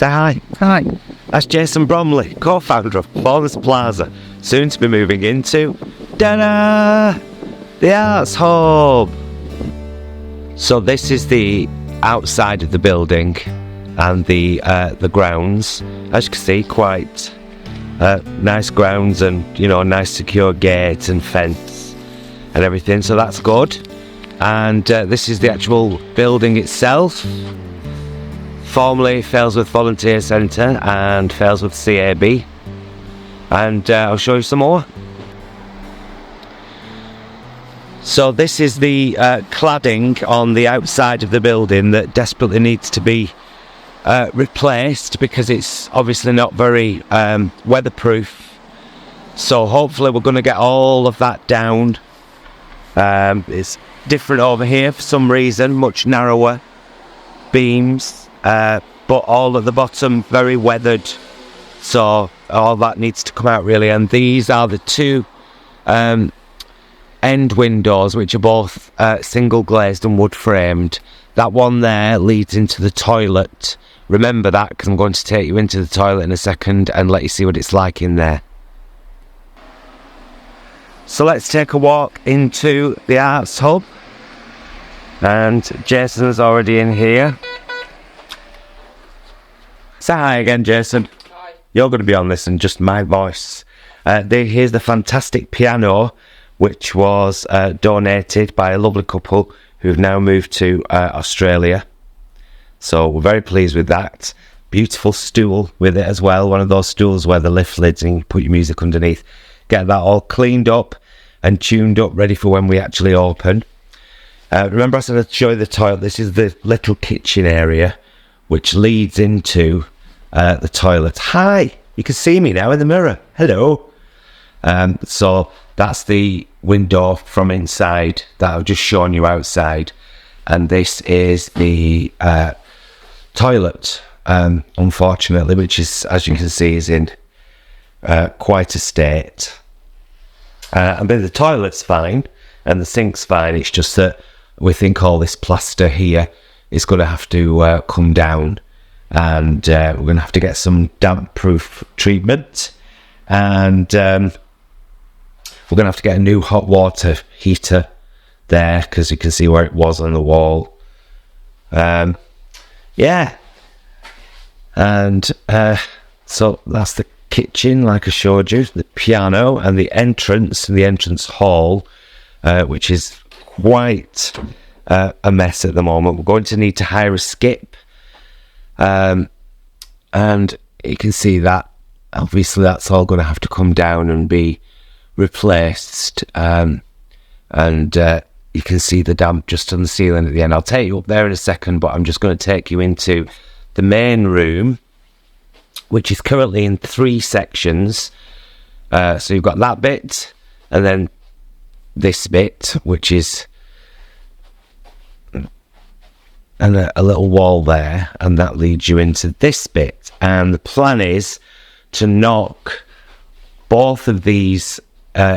Say hi. Hi. That's Jason Bromley, co-founder of Plaza, soon to be moving into da-da, the Arts Hub. So this is the outside of the building and the grounds. As you can see, quite nice grounds and, you know, nice secure gate and fence and everything, so that's good. And this is the actual building itself. Formerly Failsworth Volunteer Centre and Failsworth CAB. And I'll show you some more. So this is the cladding on the outside of the building that desperately needs to be replaced because it's obviously not very weatherproof. So hopefully we're going to get all of that down. It's different over here for some reason, much narrower beams, but all at the bottom very weathered, so all that needs to come out really. And these are the two end windows, which are both single glazed and wood framed. That one there leads into the toilet. Remember that, because I'm going to take you into the toilet in a second and let you see what it's like in there. So let's take a walk into the Arts Hub, and Jason's already in here. Say hi again, Jason. Hi. You're going to be on this and just my voice. Here's the fantastic piano, which was donated by a lovely couple who've now moved to Australia. So we're very pleased with that. Beautiful stool with it as well. One of those stools where the lift lids and you put your music underneath. Get that all cleaned up and tuned up, ready for when we actually open. Remember I said I'd show you the toilet. This is the little kitchen area which leads into the toilet. Hi, you can see me now in the mirror. Hello. So that's the window from inside that I've just shown you outside. And this is the toilet, unfortunately, which is, as you can see, is in quite a state. And then the toilet's fine and the sink's fine. It's just that we think all this plaster here is going to have to come down, and we're going to have to get some damp-proof treatment, and we're going to have to get a new hot water heater there because you can see where it was on the wall. Yeah, and so that's the kitchen, like I showed you, the piano, and the entrance hall, which is quite a mess at the moment. We're going to need to hire a skip, and you can see that obviously that's all going to have to come down and be replaced, and you can see the damp just on the ceiling at the end. I'll take you up there in a second, but I'm just going to take you into the main room, which is currently in 3 sections. So you've got that bit, and then this bit, which is and a little wall there, and that leads you into this bit. And the plan is to knock both of these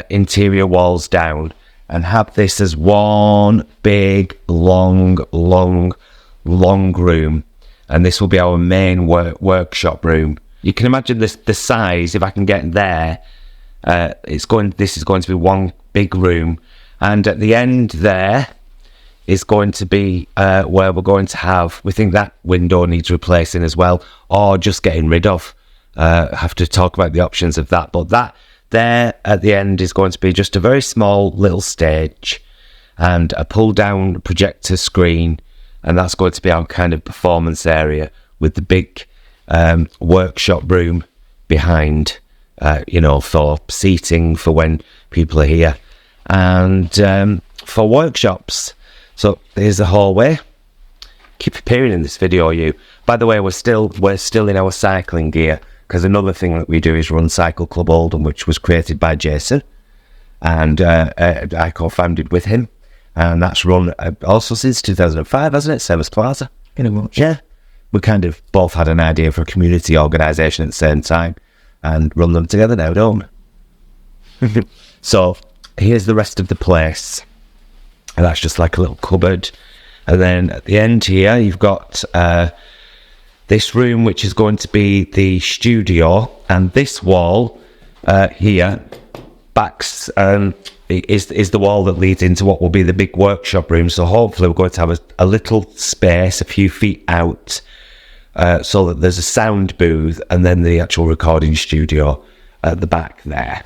interior walls down and have this as one big, long room. And this will be our main workshop room. You can imagine this, the size, if I can get there, this is going to be one big room. And at the end there is going to be where we're going to have, we think that window needs replacing as well, or just getting rid of. Have to talk about the options of that. But that there at the end is going to be just a very small little stage and a pull down projector screen. And that's going to be our kind of performance area with the big workshop room behind, for seating for when people are here and for workshops. So here's the hallway. Keep appearing in this video, you. By the way, we're still in our cycling gear, because another thing that we do is run Cycle Club Oldham, which was created by Jason, and I co-founded with him. And that's run also since 2005, hasn't it? Same as Plaza. Pretty much. Yeah. We kind of both had an idea for a community organisation at the same time and run them together now, don't we? So here's the rest of the place. And that's just like a little cupboard. And then at the end here, you've got this room, which is going to be the studio, and this wall here backs is the wall that leads into what will be the big workshop room. So hopefully we're going to have a little space a few feet out, so that there's a sound booth and then the actual recording studio at the back there.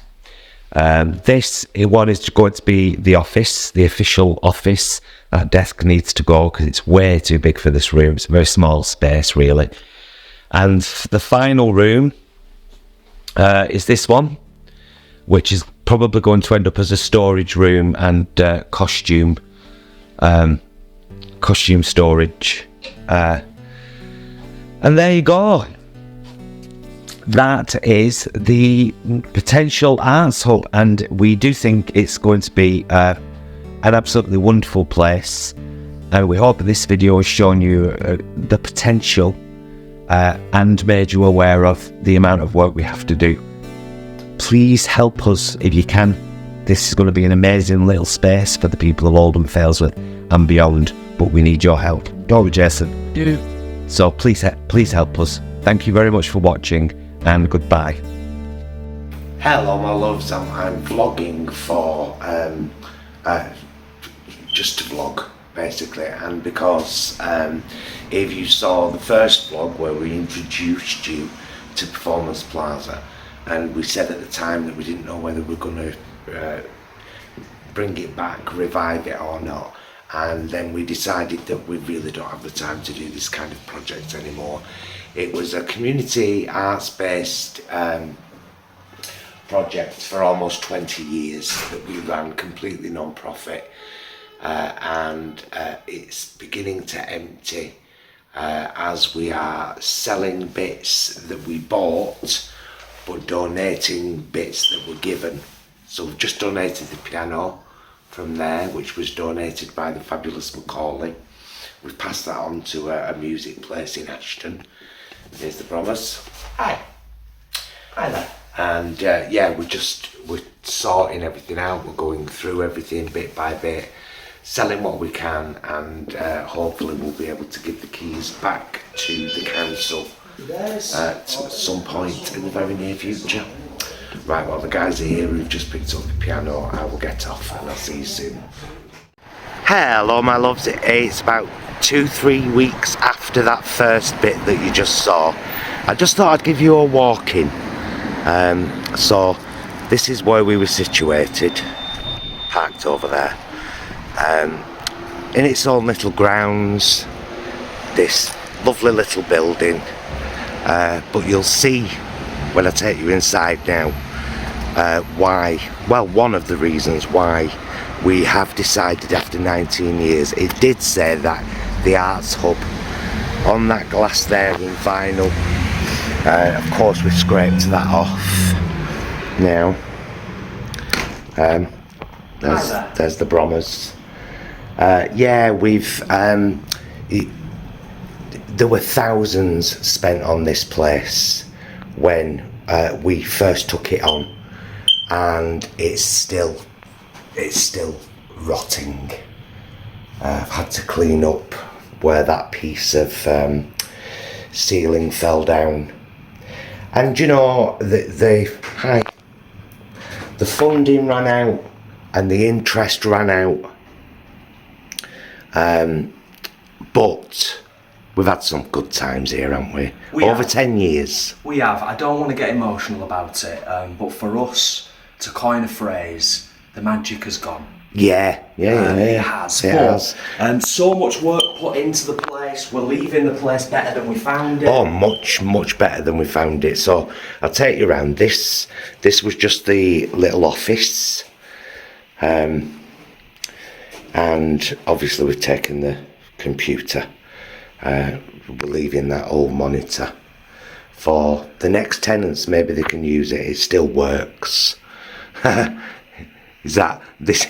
This one is going to be the office, the official office. That desk needs to go because it's way too big for this room. It's a very small space, really. And the final room is this one, which is probably going to end up as a storage room and costume storage. And there you go. That is the potential arts hub, and we do think it's going to be an absolutely wonderful place. We hope this video has shown you the potential and made you aware of the amount of work we have to do. Please help us if you can. This is going to be an amazing little space for the people of Oldham, Failsworth and beyond, but we need your help. Don't we, Jason? Do. So please help us. Thank you very much for watching, and goodbye. Hello my loves, I'm vlogging for just to vlog basically, and because if you saw the first vlog where we introduced you to Performance Plaza, and we said at the time that we didn't know whether we were going to bring it back, revive it or not, and then we decided that we really don't have the time to do this kind of project anymore. It was a community arts based project for almost 20 years that we ran, completely non-profit, and it's beginning to empty as we are selling bits that we bought but donating bits that were given. So we've just donated the piano from there, which was donated by the fabulous Macaulay. We've passed that on to a music place in Ashton. Here's the promise. Hi. Hi there. And yeah, we're sorting everything out. We're going through everything bit by bit, selling what we can, and hopefully we'll be able to give the keys back to the council at some point in the very near future. Right, well, the guys are here who've just picked up the piano. I will get off and I'll see you soon. Hello my loves, it's about 2-3 weeks after that first bit that you just saw. I just thought I'd give you a walk in. So this is where we were situated, parked over there, in its own little grounds, this lovely little building, but you'll see when I take you inside now why, well, one of the reasons why we have decided after 19 years, it did say that the Arts Hub on that glass there in vinyl. Of course we've scraped that off now. There's the Brommers. Yeah, we've there were thousands spent on this place when we first took it on, and it's still rotting. I've had to clean up where that piece of ceiling fell down, and you know the funding ran out and the interest ran out, but we've had some good times here, haven't we? Over 10 years. We have. I don't want to get emotional about it, but for us, to coin a phrase, the magic has gone. Yeah. It has. And so much work put into the place. We're leaving the place better than we found it. Oh, much better than we found it. So I'll take you around. This was just the little office, and obviously we've taken the computer. We're leaving that old monitor for the next tenants. Maybe they can use it. It still works. Is that this?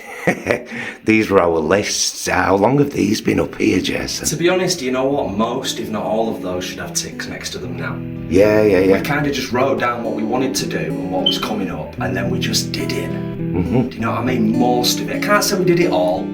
These were our lists. How long have these been up here, Jason? To be honest, you know what? Most, if not all of those, should have ticks next to them now. Yeah. We kind of just wrote down what we wanted to do and what was coming up, and then we just did it. Do you know what I mean? Most of it. I can't say we did it all.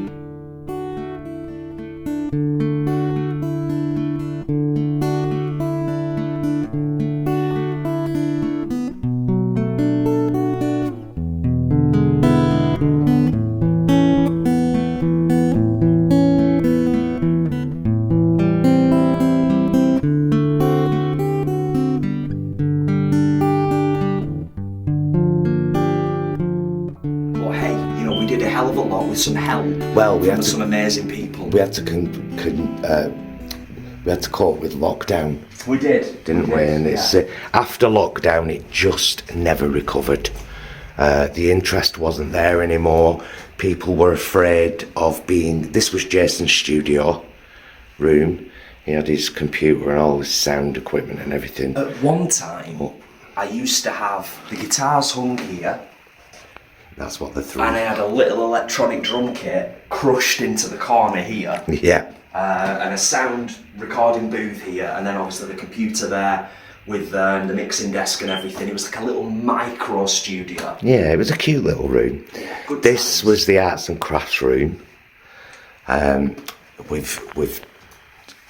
with some help. Well, we from had to- some amazing people. We had to we had to cope with lockdown, We did, didn't we? And it's after lockdown, it just never recovered. The interest wasn't there anymore. People were afraid of being. This was Jason's studio room. He had his computer and all his sound equipment and everything. At one time, I used to have the guitars hung here, That's what the three. and I had a little electronic drum kit crushed into the corner here, Yeah. and a sound recording booth here, and then obviously the computer there with the mixing desk and everything. It was like a little micro studio. Yeah, it was a cute little room. Good This times. was the arts and crafts room. We've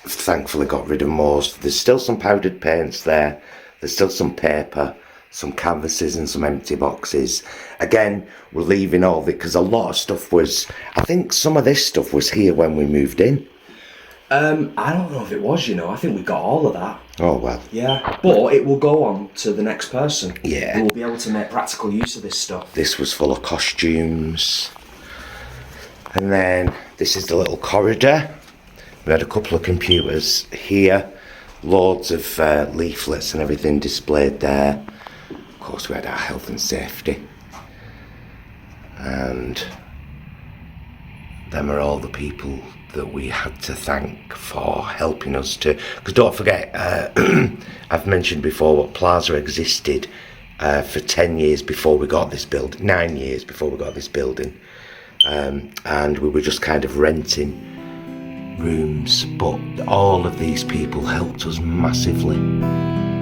thankfully got rid of most. There's still some powdered paints there. There's still some paper, some canvases and some empty boxes. Again, we're leaving all of it because a lot of stuff was, I think some of this stuff was here when we moved in. I don't know if it was, I think we got all of that. Oh, well. Yeah, but it will go on to the next person. Yeah. Who will be able to make practical use of this stuff. This was full of costumes. And then this is the little corridor. We had a couple of computers here. Loads of leaflets and everything displayed there. Of course, we had our health and safety. And them are all the people that we had to thank for helping us to. Because don't forget, I've mentioned before what Plaza existed for 10 years before we got this building, 9 years before we got this building. And we were just kind of renting rooms, but all of these people helped us massively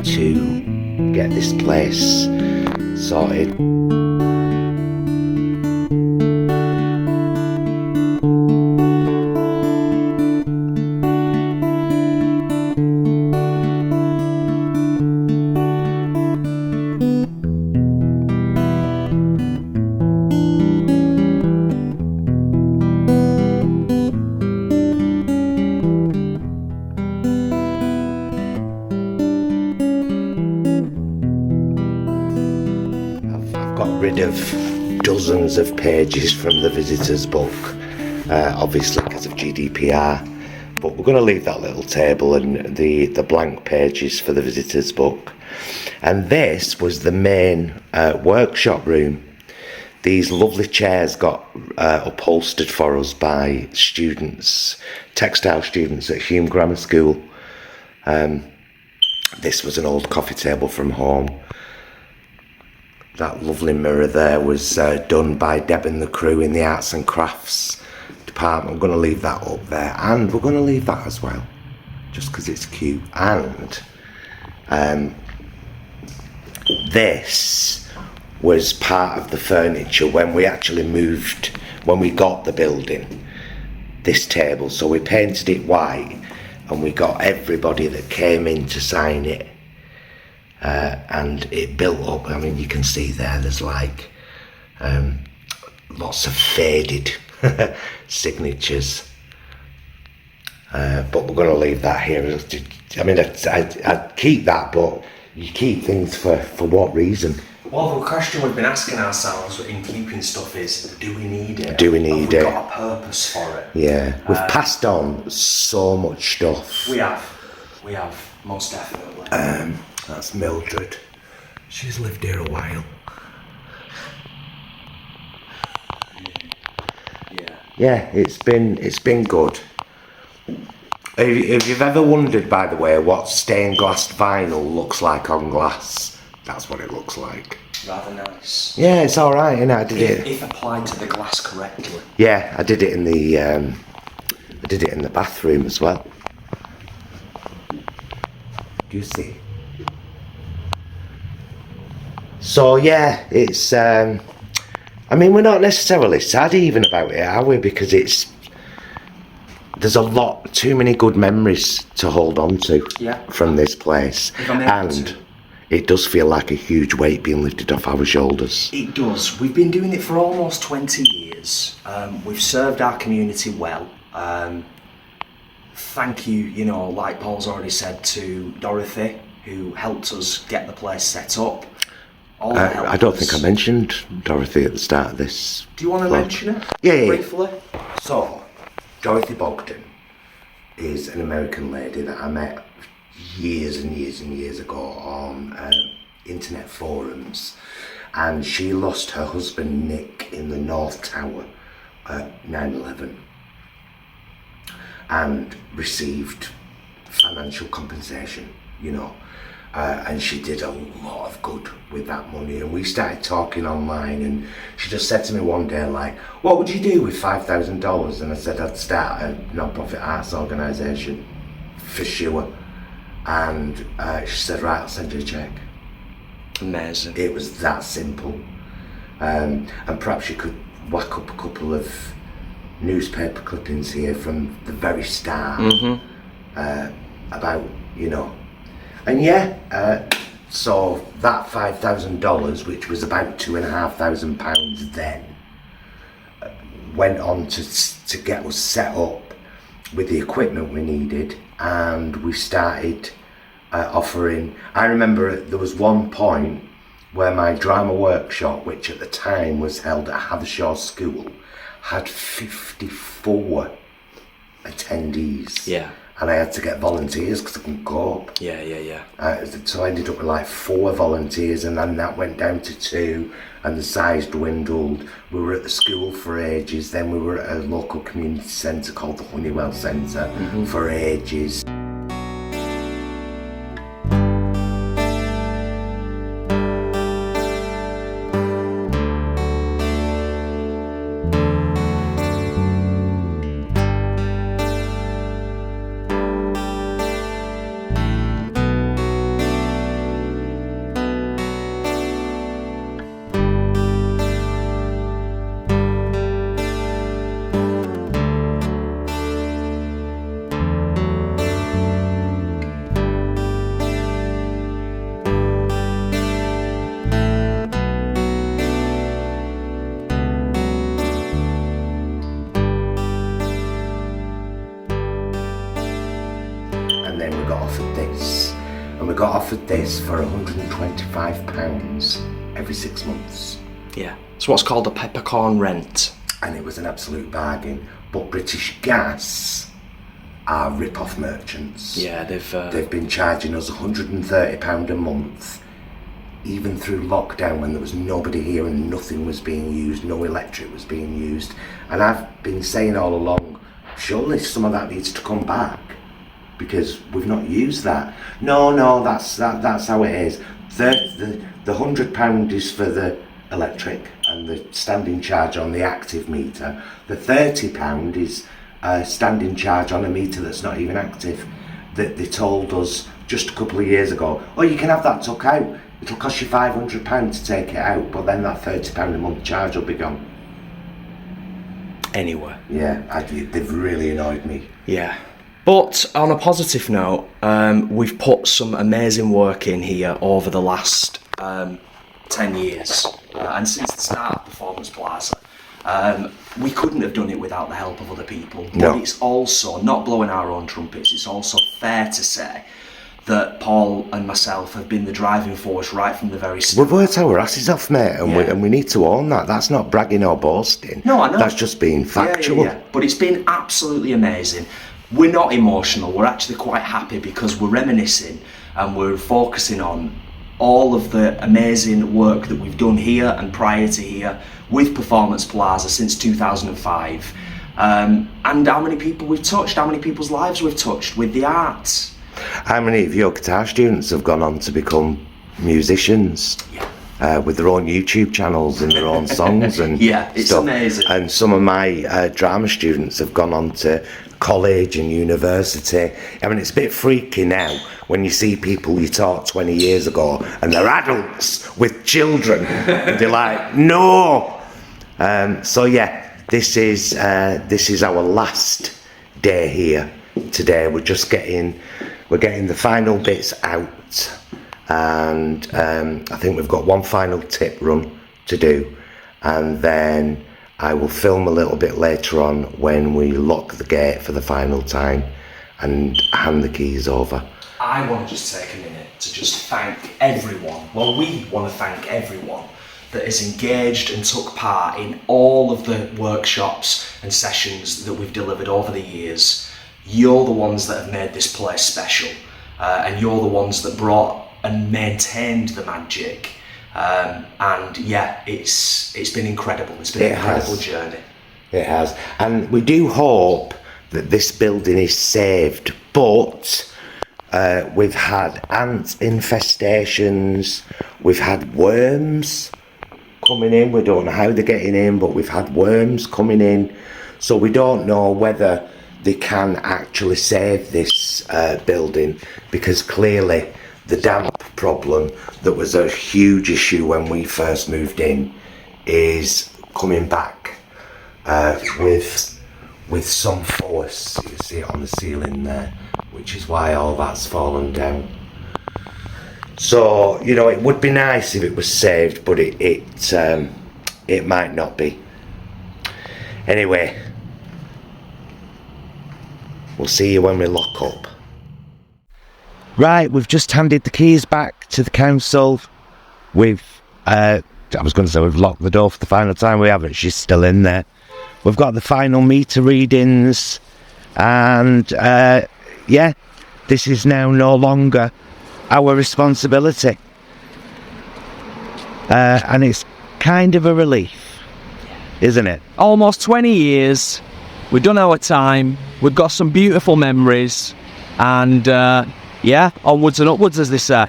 to get this place sorted. I've got rid of dozens of pages from the visitors book, obviously because of GDPR, but we're going to leave that little table and the blank pages for the visitors book. And this was the main workshop room. These lovely chairs got upholstered for us by students, textile students at Hume Grammar School. This was an old coffee table from home. That lovely mirror there was done by Deb and the crew in the arts and crafts department. We're going to leave that up there, and we're going to leave that as well, just because it's cute. And this was part of the furniture when we actually moved, when we got the building, this table. So we painted it white, and we got everybody that came in to sign it. And it built up. I mean, you can see there's like lots of faded signatures. But we're going to leave that here. I mean, I'd keep that, but you keep things for what reason? Well, the question we've been asking ourselves in keeping stuff is, do we need it? Do we need Have it? we got a purpose for it? Yeah, we've passed on so much stuff. We have, most definitely. That's Mildred. She's lived here a while. Yeah, it's been good. If you've ever wondered, by the way, what stained glass vinyl looks like on glass, that's what it looks like. Rather nice. Yeah, it's all right, innit? I did it. If applied to the glass correctly. Yeah, I did it in the bathroom as well. Do you see? So yeah, it's. I mean, we're not necessarily sad even about it, are we? Because there's a lot, too many good memories to hold on to from this place, and it does feel like a huge weight being lifted off our shoulders. It does. We've been doing it for almost 20 years. We've served our community well. Thank you, like Paul's already said, to Dorothy, who helped us get the place set up. all the helpers. I don't think I mentioned Dorothy at the start of this. Do you want to vlog. mention her? Yeah. Briefly? So, Dorothy Bogdan is an American lady that I met years and years and years ago on internet forums, and she lost her husband Nick in the North Tower at 9/11 and received financial compensation, and she did a lot of good with that money. And we started talking online, and she just said to me one day, like, what would you do with $5,000? And I said I'd start a non-profit arts organisation for sure. And she said, right, I'll send you a cheque. Amazing. It was that simple. And perhaps you could whack up a couple of newspaper clippings here from the very start about, and so that $5,000, which was about £2,500 then, went on to get us set up with the equipment we needed, and we started offering. I remember there was one point where my drama workshop, which at the time was held at Hathershaw School, had 54 attendees. Yeah. And I had to get volunteers because I couldn't cope. Yeah. So I ended up with like 4 volunteers, and then that went down to 2, and the size dwindled. We were at the school for ages, then we were at a local community centre called the Honeywell Centre for ages. And then we got offered this, and we got offered this for £125 every 6 months. Yeah. It's what's called a peppercorn rent. And it was an absolute bargain. But British Gas are rip-off merchants. Yeah, They've been charging us £130 a month, even through lockdown when there was nobody here and nothing was being used, no electric was being used. And I've been saying all along, surely some of that needs to come back, because we've not used that. No, that's how it is. The £100 is for the electric and the standing charge on the active meter. The £30 is standing charge on a meter that's not even active. That they told us just a couple of years ago, oh, you can have that took out. It'll cost you £500 to take it out, but then that £30 a month charge will be gone. Anyway. Yeah, they've really annoyed me. Yeah. But on a positive note, we've put some amazing work in here over the last 10 years. And since the start of Performance Plaza. We couldn't have done it without the help of other people. No. But it's also, not blowing our own trumpets, it's also fair to say that Paul and myself have been the driving force right from the very start. We've worked our asses off, mate, and, Yeah. we need to own that. That's not bragging or boasting. No, I know. That's just being factual. Yeah. But it's been absolutely amazing. We're not emotional, we're actually quite happy because we're reminiscing and we're focusing on all of the amazing work that we've done here and prior to here with Performance Plaza since 2005. And how many people we've touched, how many people's lives we've touched with the arts. How many of your guitar students have gone on to become musicians? Yeah. With their own YouTube channels and their own songs and Yeah, it's stuff. amazing. And some of my drama students have gone on to college and university. I mean, it's a bit freaky now when you see people you taught 20 years ago and they're adults with children. And they're like, no. So yeah, this is our last day here today. We're getting the final bits out. And I think we've got one final tip run to do, and then I will film a little bit later on when we lock the gate for the final time and hand the keys over. I want to just take a minute to just thank everyone. Well, we want to thank everyone that has engaged and took part in all of the workshops and sessions that we've delivered over the years. You're the ones that have made this place special, and you're the ones that brought and maintained the magic. And yeah, it's been incredible. It's been an incredible journey. It has. And we do hope that this building is saved, but we've had ant infestations, we've had worms coming in. We don't know how they're getting in, but we've had worms coming in. So we don't know whether they can actually save this building, because clearly the damp problem that was a huge issue when we first moved in is coming back with some force. You see it on the ceiling there, which is why all that's fallen down. So, you know, it would be nice if it was saved, but it might not be. Anyway, we'll see you when we lock up. Right, we've just handed the keys back to the council. We've locked the door for the final time. We haven't, she's still in there. We've got the final meter readings, and yeah, this is now no longer our responsibility. And it's kind of a relief, isn't it? Almost 20 years, we've done our time, we've got some beautiful memories, and yeah, onwards and upwards, as they say.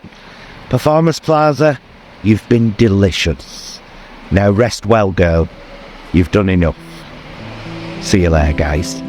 Performance Plaza, you've been delicious. Now rest well, girl. You've done enough. See you later, guys.